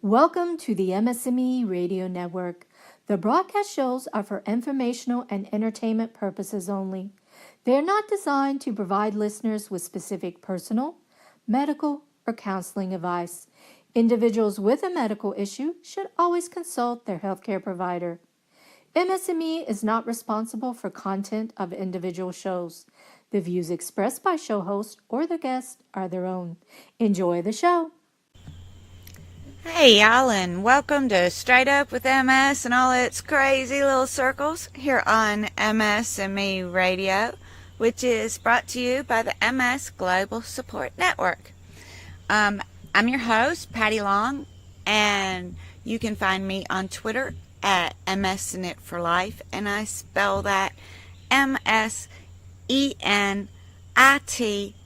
Welcome to the MS&Me Radio Network. The broadcast shows are for informational and entertainment purposes only. They are not designed to provide listeners with specific personal, medical, or counseling advice. Individuals with a medical issue should always consult their healthcare provider. MS&Me is not responsible for content of individual shows. The views expressed by show hosts or their guests are their own. Enjoy the show. Hey y'all, and welcome to Straight Up with MS and all its crazy little circles here on MS&Me Radio, which is brought to you by the MS Global Support Network. I'm your host, Patty Long, and you can find me on Twitter at MSNit for Life, and I spell that MSENIT,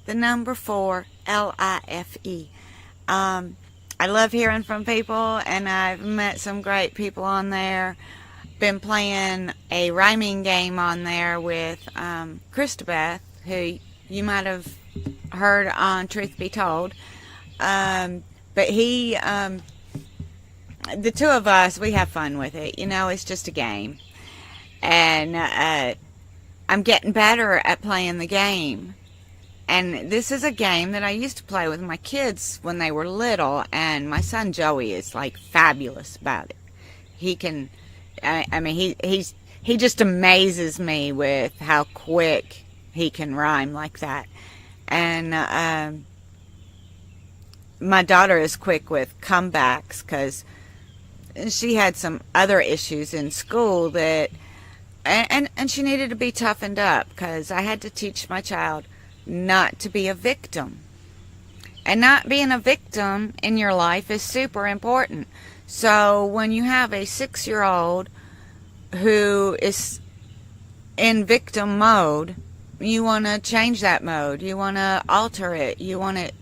the number 4, LIFE. I love hearing from people, and I've met some great people on there. Been playing a rhyming game on there with Christabeth, who you might have heard on Truth Be Told. But the two of us, we have fun with it. You know, it's just a game. And I'm getting better at playing the game. And this is a game that I used to play with my kids when they were little, and my son Joey is like fabulous about it. He can, he just amazes me with how quick he can rhyme like that. And my daughter is quick with comebacks because she had some other issues in school that, and she needed to be toughened up because I had to teach my child not to be a victim. And not being a victim in your life is super important. So when you have a 6-year-old who is in victim mode, you want to change that mode. You want to alter it. You want it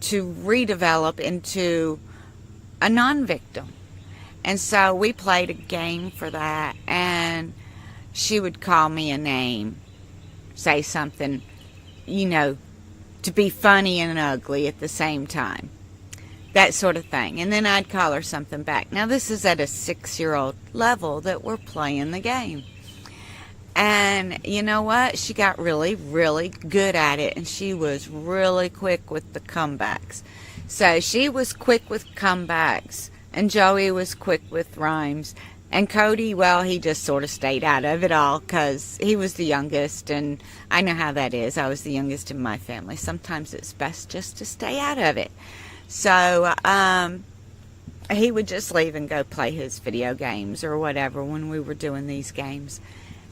to redevelop into a non-victim. And so we played a game for that, and she would call me a name, say something, you know, to be funny and ugly at the same time. That sort of thing. And then I'd call her something back. Now, this is at a 6-year-old level that we're playing the game. And you know what? She got really, really good at it. And she was really quick with the comebacks. So she was quick with comebacks. And Joey was quick with rhymes. And Cody, well, he just sort of stayed out of it all because he was the youngest, and I know how that is. I was the youngest in my family. Sometimes it's best just to stay out of it. So he would just leave and go play his video games or whatever when we were doing these games.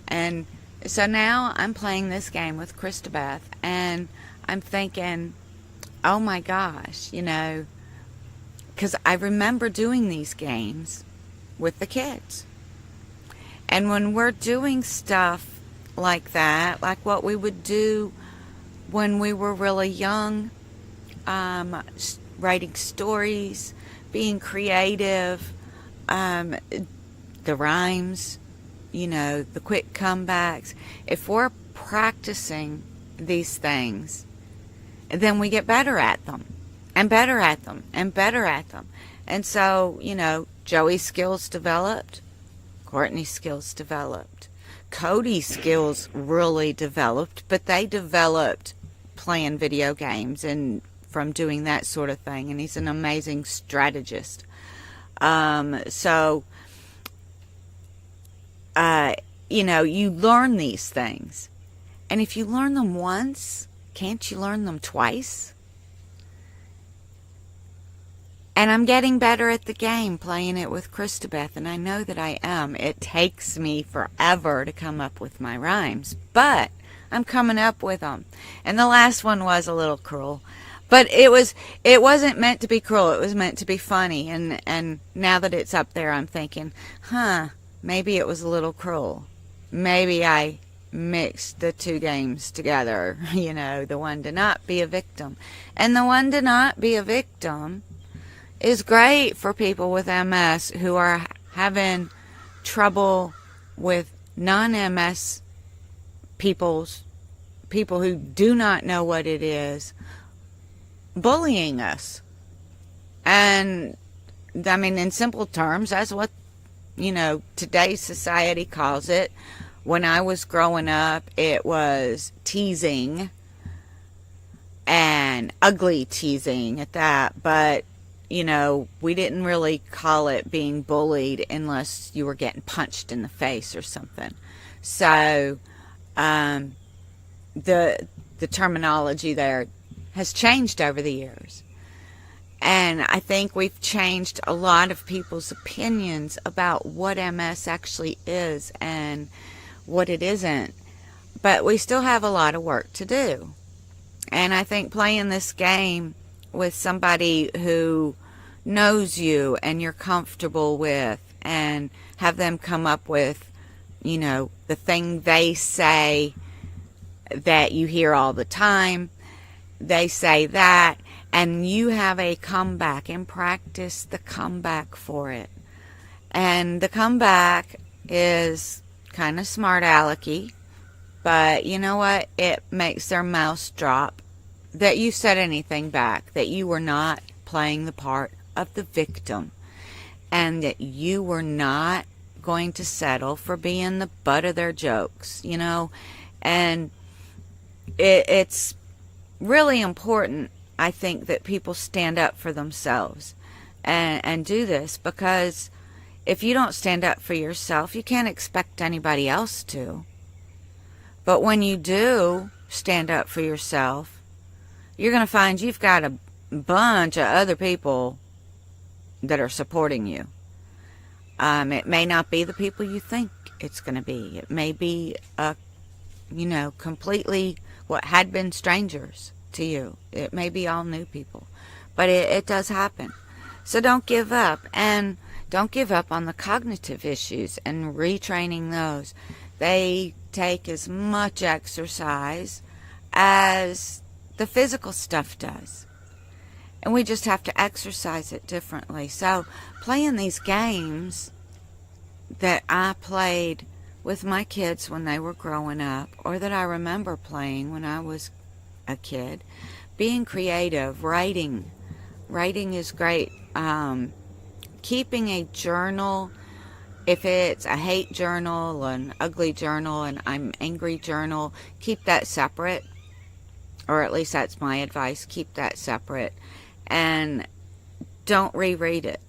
And so now I'm playing this game with Christabeth, and I'm thinking, oh my gosh, you know, because I remember doing these games with the kids. And when we're doing stuff like that, like what we would do when we were really young, writing stories, being creative, the rhymes, you know, the quick comebacks, if we're practicing these things, then we get better at them, and better at them, and better at them. And so, you know, Joey's skills developed, Courtney's skills developed, Cody's skills really developed, but they developed playing video games and from doing that sort of thing, and he's an amazing strategist. You know, you learn these things, and if you learn them once, can't you learn them twice? And I'm getting better at the game, playing it with Christabeth, and I know that I am. It takes me forever to come up with my rhymes, but I'm coming up with them. And the last one was a little cruel, but it wasn't meant to be cruel. It was meant to be funny. And now that it's up there, I'm thinking, maybe it was a little cruel. Maybe I mixed the two games together. You know, the one to not be a victim, and the one to not be a victim is great for people with MS who are having trouble with non-MS people who do not know what it is bullying us. And I mean, in simple terms, that's what, today's society calls it. When I was growing up, it was teasing, and ugly teasing at that. But, we didn't really call it being bullied unless you were getting punched in the face or something. So, the terminology there has changed over the years. And I think we've changed a lot of people's opinions about what MS actually is and what it isn't. But we still have a lot of work to do. And I think playing this game with somebody who knows you and you're comfortable with, and have them come up with, the thing they say that you hear all the time. They say that, and you have a comeback, and practice the comeback for it. And the comeback is kind of smart alecky, but you know what? It makes their mouths drop that you said anything back, that you were not playing the part of the victim, and that you were not going to settle for being the butt of their jokes, and it's really important, I think, that people stand up for themselves and do this, because if you don't stand up for yourself, you can't expect anybody else to. But when you do stand up for yourself, you're going to find you've got a bunch of other people that are supporting you. It may not be the people you think it's going to be. It may be completely what had been strangers to you. It may be all new people, but it does happen. So don't give up, and don't give up on the cognitive issues and retraining those. They take as much exercise as the physical stuff does, and we just have to exercise it differently. So playing these games that I played with my kids when they were growing up, or that I remember playing when I was a kid, being creative, writing is great. Keeping a journal, if it's a hate journal, an ugly journal, an I'm angry journal, keep that separate, or at least that's my advice. Keep that separate, and don't reread it,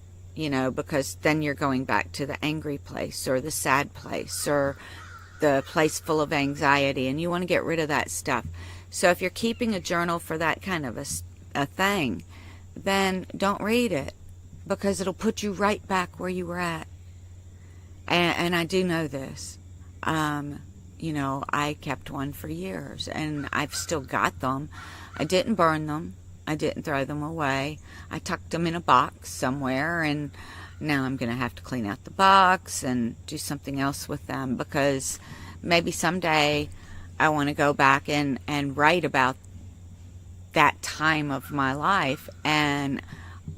because then you're going back to the angry place, or the sad place, or the place full of anxiety, and you want to get rid of that stuff. So if you're keeping a journal for that kind of a thing, then don't read it, because it'll put you right back where you were at. And I do know this. I kept one for years, and I've still got them. I didn't burn them. I didn't throw them away. I tucked them in a box somewhere, and now I'm going to have to clean out the box and do something else with them, because maybe someday I want to go back and write about that time of my life, and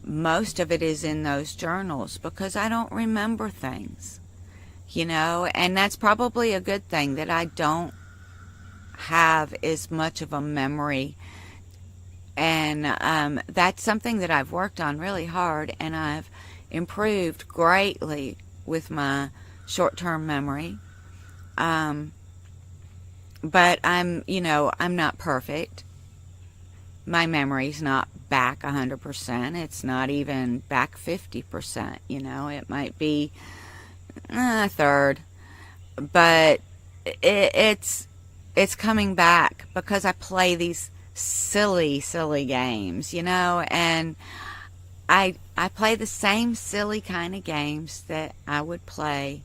most of it is in those journals, because I don't remember things, and that's probably a good thing, that I don't have as much of a memory. And that's something that I've worked on really hard, and I've improved greatly with my short-term memory. But I'm not perfect. My memory's not back 100%. It's not even back 50%. It might be a third, but it's coming back, because I play these silly games, and I play the same silly kind of games that I would play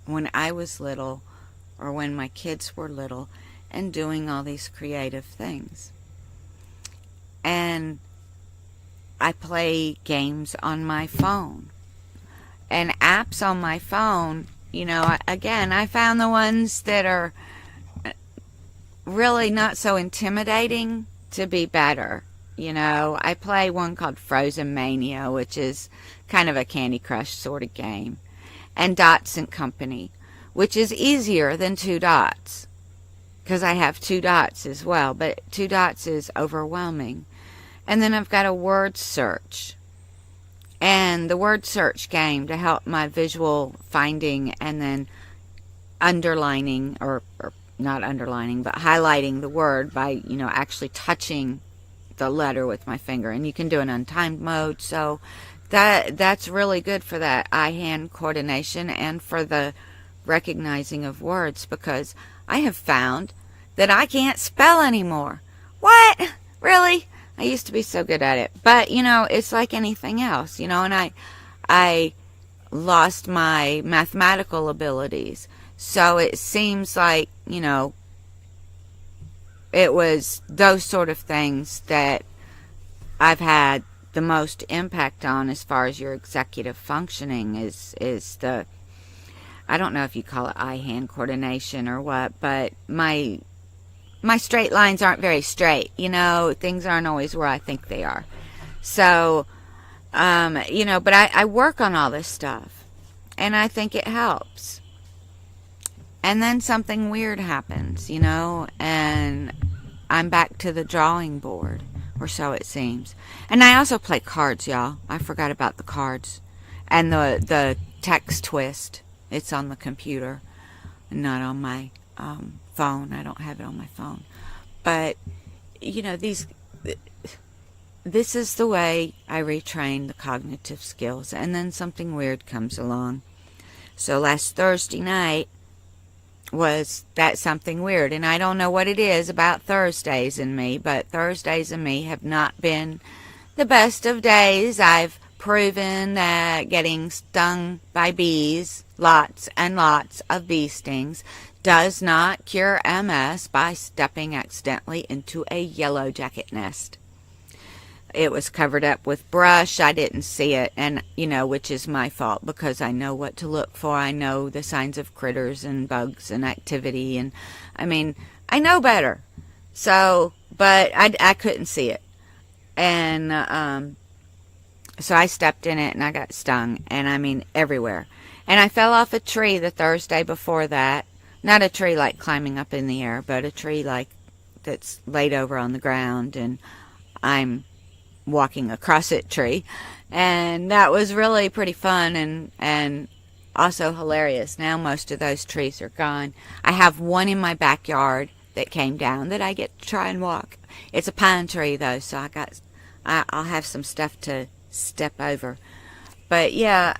when I was little, or when my kids were little, and doing all these creative things. And I play games on my phone and apps on my phone. Again, I found the ones that are really not so intimidating to be better. I play one called Frozen Mania, which is kind of a Candy Crush sort of game, and Dots and Company, which is easier than Two Dots, because I have Two Dots as well, but Two Dots is overwhelming. And then I've got a word search, and the word search game to help my visual finding, and then underlining, or not underlining, but highlighting the word by, actually touching the letter with my finger. And you can do an untimed mode, so that's really good for that eye-hand coordination and for the recognizing of words, because I have found that I can't spell anymore. What? Really? I used to be so good at it. But, it's like anything else, and I lost my mathematical abilities. So it seems like, it was those sort of things that I've had the most impact on as far as your executive functioning is the, I don't know if you call it eye-hand coordination or what, but my straight lines aren't very straight. Things aren't always where I think they are. So, but I work on all this stuff, and I think it helps. And then something weird happens, and I'm back to the drawing board, or so it seems. And I also play cards, y'all. I forgot about the cards. And the text twist. It's on the computer, not on my phone. I don't have it on my phone. But, this is the way I retrain the cognitive skills. And then something weird comes along. So last Thursday night was that something weird. And I don't know what it is about Thursdays and me, but Thursdays and me have not been the best of days. I've proven that getting stung by bees, lots and lots of bee stings, does not cure MS by stepping accidentally into a yellow jacket nest. It was covered up with brush. I didn't see it, and which is my fault, because I know what to look for. I know the signs of critters and bugs and activity, and I know better. So, but I couldn't see it, and so I stepped in it and I got stung, and everywhere. And I fell off a tree the Thursday before that. Not a tree like climbing up in the air, but a tree like that's laid over on the ground, and I'm walking across that tree, and that was really pretty fun and also hilarious. Now most of those trees are gone. I have one in my backyard that came down that I get to try and walk. It's a pine tree though, so I'll have some stuff to step over. But yeah,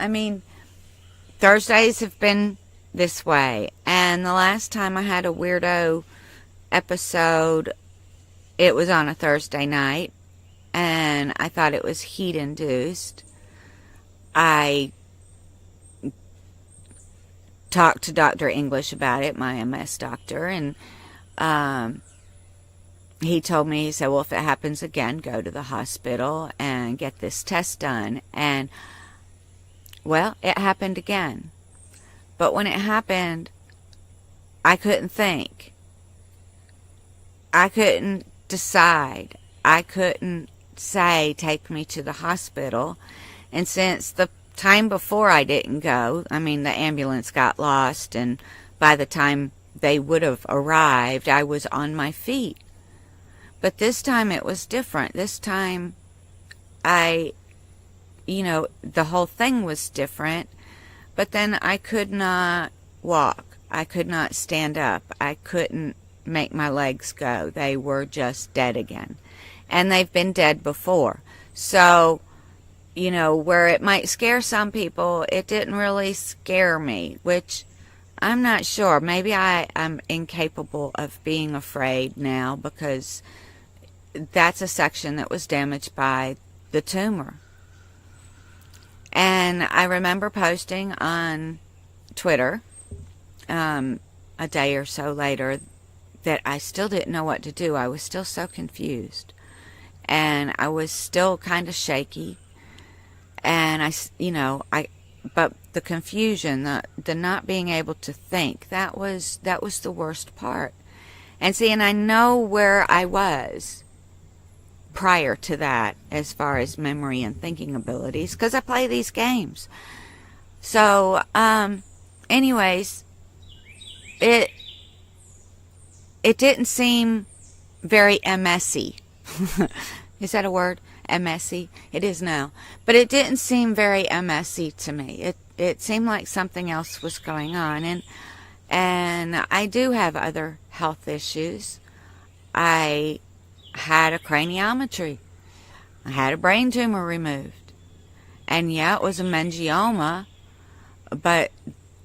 Thursdays have been this way, and the last time I had a weirdo episode, it was on a Thursday night, and I thought it was heat induced. I talked to Dr. English about it, my MS doctor, and he told me, he said, well, if it happens again, go to the hospital and get this test done. And well, it happened again. But when it happened, I couldn't think. I couldn't decide. I couldn't say, take me to the hospital. And since the time before I didn't go, the ambulance got lost, and by the time they would have arrived, I was on my feet. But this time it was different. This time the whole thing was different, but then I could not walk. I could not stand up. I couldn't make my legs go. They were just dead again. And they've been dead before. So, where it might scare some people, it didn't really scare me, which I'm not sure. Maybe I am incapable of being afraid now, because that's a section that was damaged by the tumor. And I remember posting on Twitter a day or so later that I still didn't know what to do. I was still so confused, and I was still kind of shaky, and but the confusion, the not being able to think, that was the worst part. And see, and I know where I was prior to that as far as memory and thinking abilities, because I play these games. So anyways, it didn't seem very messy. Is that a word? MSy. It is now. But it didn't seem very MSy to me. It seemed like something else was going on. And I do have other health issues. I had a craniometry. I had a brain tumor removed. And yeah, it was a meningioma, but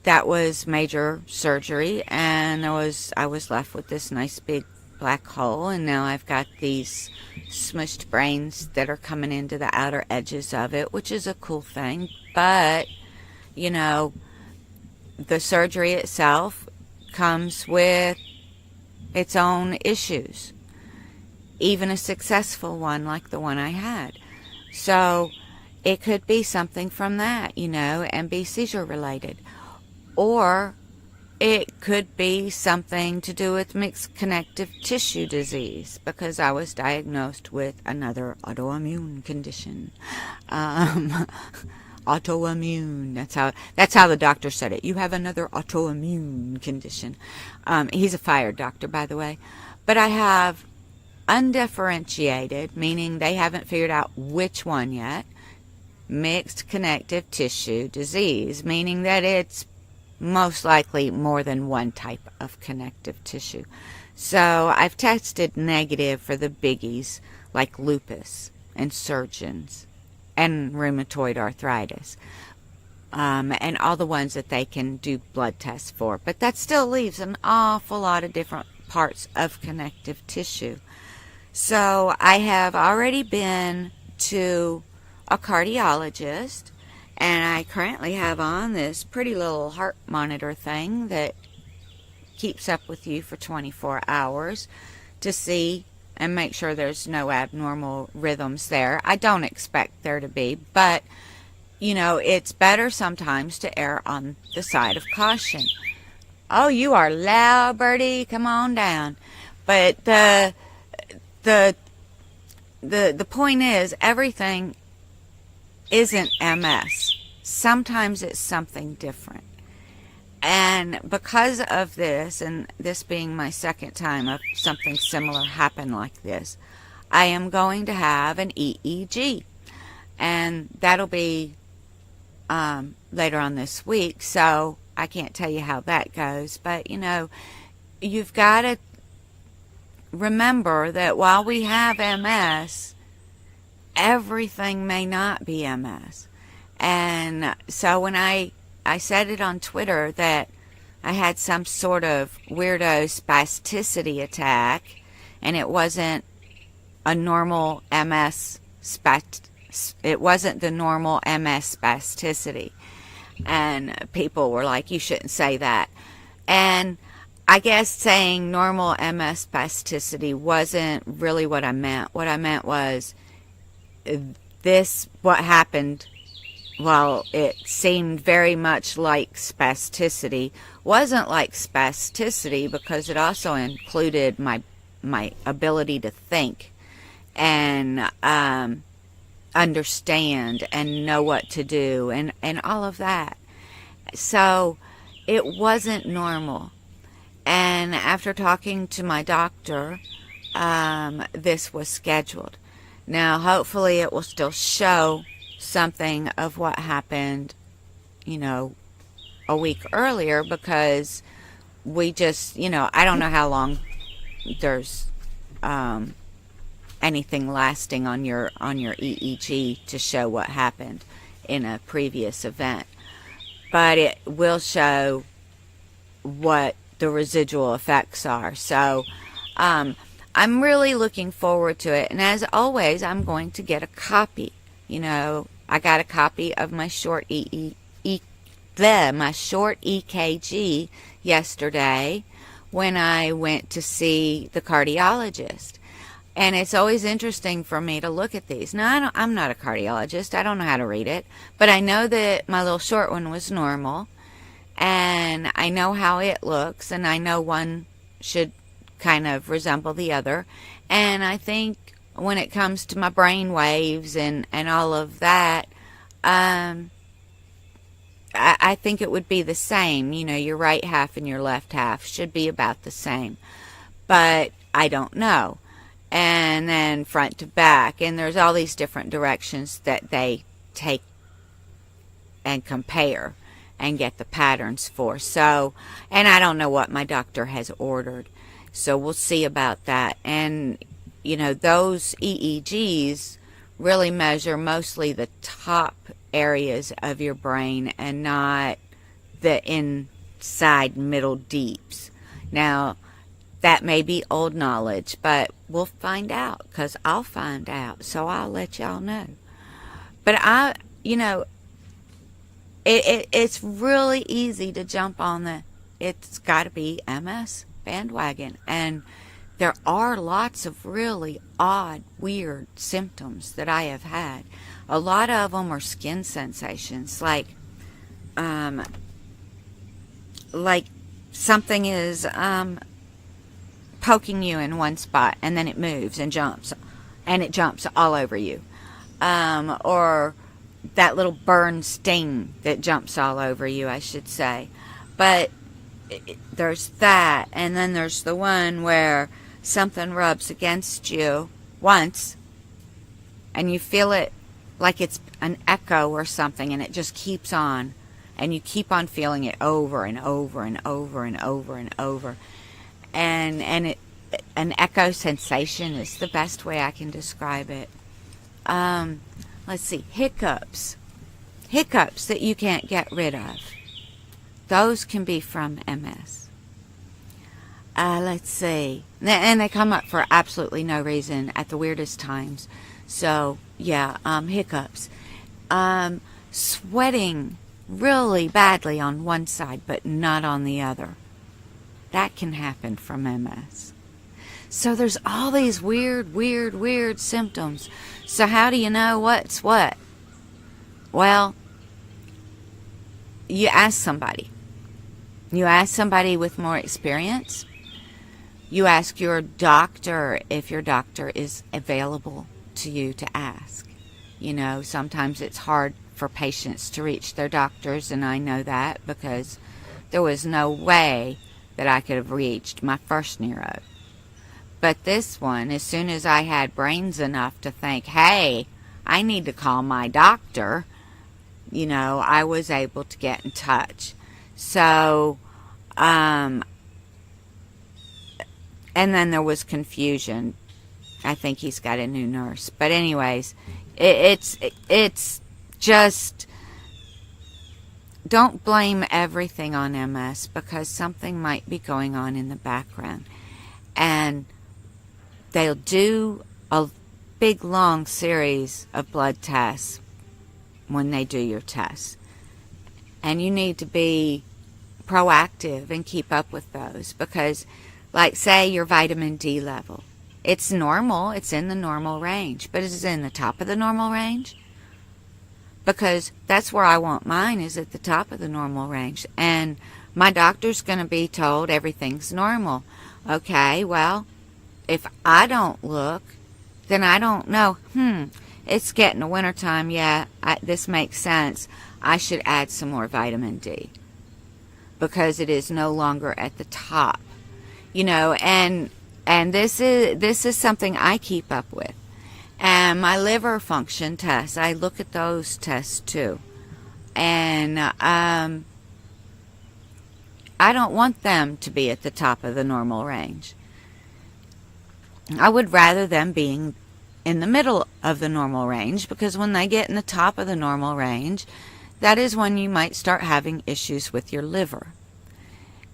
that was major surgery, and I was left with this nice big black hole, and now I've got these smushed brains that are coming into the outer edges of it, which is a cool thing. But, you know, the surgery itself comes with its own issues, even a successful one like the one I had. So it could be something from that, and be seizure related. Or it could be something to do with mixed connective tissue disease, because I was diagnosed with another autoimmune condition. Autoimmune. That's how the doctor said it. You have another autoimmune condition. He's a fire doctor, by the way. But I have undifferentiated, meaning they haven't figured out which one yet, mixed connective tissue disease, meaning that it's most likely more than one type of connective tissue. So I've tested negative for the biggies like lupus and surgeons and rheumatoid arthritis, and all the ones that they can do blood tests for. But that still leaves an awful lot of different parts of connective tissue. So I have already been to a cardiologist, and I currently have on this pretty little heart monitor thing that keeps up with you for 24 hours to see and make sure there's no abnormal rhythms there. I don't expect there to be, but, it's better sometimes to err on the side of caution. Oh, you are loud, Birdie. Come on down. But the point is, everything isn't MS. Sometimes it's something different. And because of this, and this being my second time of something similar happen like this, I am going to have an EEG. And that'll be later on this week, so I can't tell you how that goes. But, you've got to remember that while we have MS, everything may not be MS. And so when I said it on Twitter that I had some sort of weirdo spasticity attack, and it wasn't a normal MS it wasn't the normal MS spasticity. And people were like, you shouldn't say that. And I guess saying normal MS spasticity wasn't really what I meant. What I meant was what happened, while it seemed very much like spasticity, wasn't like spasticity, because it also included my ability to think and understand and know what to do and all of that. So it wasn't normal. And after talking to my doctor, this was scheduled. Now, hopefully it will still show something of what happened, a week earlier, because we just, I don't know how long there's anything lasting on your EEG to show what happened in a previous event. But it will show what the residual effects are. So I'm really looking forward to it. And as always, I'm going to get a copy. I got a copy of my short EKG yesterday when I went to see the cardiologist. And it's always interesting for me to look at these. Now, I'm not a cardiologist. I don't know how to read it. But I know that my little short one was normal. And I know how it looks. And I know one should kind of resemble the other. And I think when it comes to my brain waves and all of that, I think it would be the same. Your right half and your left half should be about the same. But I don't know. and then front to back. And there's all these different directions that they take and compare and get the patterns for. So, and I don't know what my doctor has ordered. So we'll see about that. And, you know, those EEGs really measure mostly the top areas of your brain and not the inside middle deeps. Now, that may be old knowledge, but we'll find out, because I'll find out. So I'll let y'all know. But it's really easy to jump on it's got to be MS bandwagon. And there are lots of really odd, weird symptoms that I have had. A lot of them are skin sensations, like something is poking you in one spot, and then it moves and it jumps all over you. Or that little burn sting that jumps all over you, I should say. But there's that, and then there's the one where something rubs against you once, and you feel it like it's an echo or something, and it just keeps on, and you keep on feeling it over and over and over and over and over. And an echo sensation is the best way I can describe it. Let's see, hiccups that you can't get rid of. Those can be from MS. Let's see, and they come up for absolutely no reason at the weirdest times. So yeah, hiccups, sweating really badly on one side but not on the other. That can happen from MS. So there's all these weird symptoms. So how do you know what's what? Well, you ask somebody. You ask somebody with more experience. You ask your doctor if your doctor is available to you to ask. You know, sometimes it's hard for patients to reach their doctors, and I know that because there was no way that I could have reached my first neuro. But this one, as soon as I had brains enough to think, hey, I need to call my doctor, you know, I was able to get in touch. So, and then there was confusion. I think he's got a new nurse. But anyways, it's just, don't blame everything on MS, because something might be going on in the background. And they'll do a big long series of blood tests when they do your tests. And you need to be proactive and keep up with those, because like say your vitamin D level, it's normal, it's in the normal range, but is it in the top of the normal range? Because that's where I want mine, is at the top of the normal range. And my doctor's going to be told everything's normal. Okay, well, if I don't look, then I don't know. It's getting the wintertime. Yeah, this makes sense. I should add some more vitamin D, because it is no longer at the top. You know, and this is something I keep up with. And my liver function tests, I look at those tests too. And I don't want them to be at the top of the normal range. I would rather them being in the middle of the normal range, because when they get in the top of the normal range, that is when you might start having issues with your liver.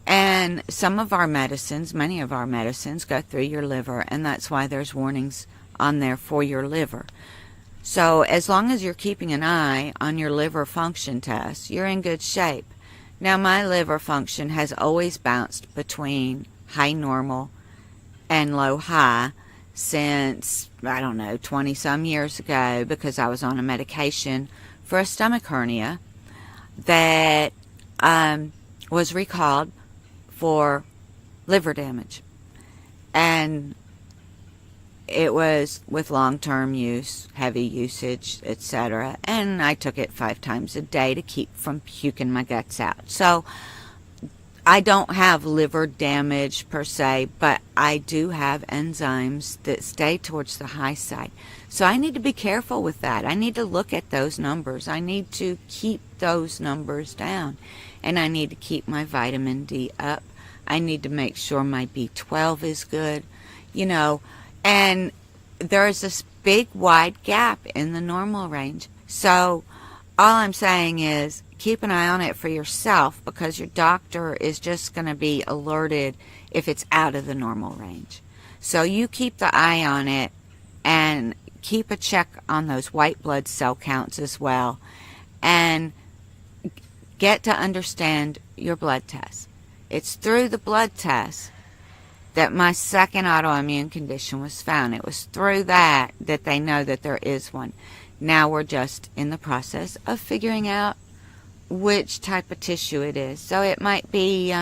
And some of our medicines, many of our medicines, go through your liver, and that's why there's warnings on there for your liver. So as long as you're keeping an eye on your liver function tests, you're in good shape. Now, my liver function has always bounced between high normal and low high since, I don't know, 20 some years ago, because I was on a medication for a stomach hernia that was recalled for liver damage. And it was with long-term use, heavy usage, etc. And I took it 5 times a day to keep from puking my guts out. So I don't have liver damage per se, but I do have enzymes that stay towards the high side. So I need to be careful with that. I need to look at those numbers. I need to keep those numbers down. And I need to keep my vitamin D up. I need to make sure my B12 is good, and there's this big wide gap in the normal range. So all I'm saying is keep an eye on it for yourself, because your doctor is just going to be alerted if it's out of the normal range. So you keep the eye on it and keep a check on those white blood cell counts as well, and get to understand your blood test. It's through the blood test that my second autoimmune condition was found. It was through that they know that there is one. Now we're just in the process of figuring out which type of tissue it is. So it might be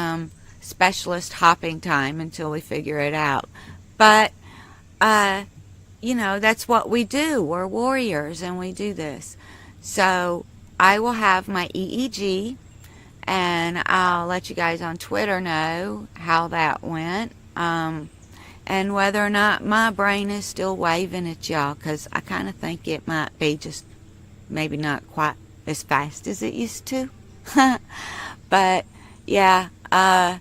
specialist hopping time until we figure it out. But, that's what we do. We're warriors and we do this. So I will have my EEG, and I'll let you guys on Twitter know how that went. And whether or not my brain is still waving at y'all, because I kind of think it might be, just maybe not quite as fast as it used to. But yeah, and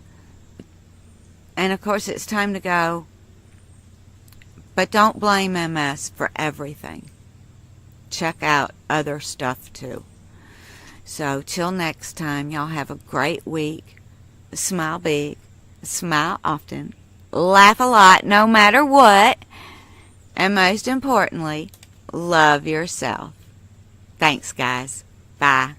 of course it's time to go. But don't blame MS for everything. Check out other stuff too. So till next time, y'all have a great week. Smile big, smile often, laugh a lot no matter what, and most importantly, love yourself. Thanks, guys. Bye.